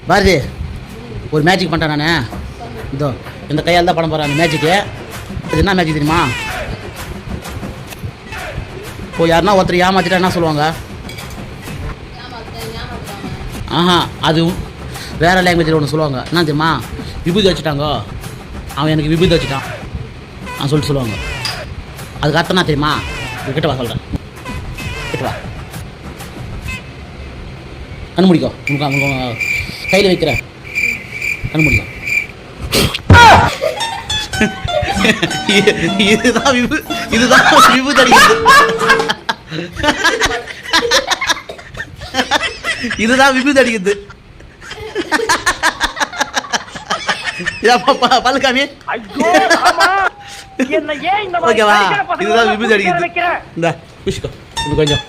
பாரதி ஒரு மேஜிக் பண்ணிட்டேன் நான். இதோ இந்த கையால் தான் படம் போகிறேன் அந்த மேஜிக்கு. அது என்ன மேஜிக் தெரியுமா? இப்போ யாருன்னா ஒருத்தர் ஏமாத்திட்டா என்ன சொல்லுவாங்க? ஆஹா, அது வேறு லாங்குவேஜில் ஒன்று சொல்லுவாங்க. என்ன தெரியுமா? விபூதி வச்சுட்டாங்க, அவன் எனக்கு விபூதி வச்சுட்டான் நான் சொல்லிட்டு சொல்லுவாங்க. அதுக்கு அர்த்தம் என்ன தெரியுமா? கிட்ட வா சொல்கிறேன், கிட்ட வா. கண்ணு முடிக்கும், கையில் வைக்கிறேன், கண்ணு முடிக்கும். இதுதான் விபூதி அடிக்குது. இதுதான் விபூதி அடிக்குது. பல்காமி ஓகேவா? இதுதான் விபூதி அடிக்குது. இந்த புஷ்கோ கொஞ்சம்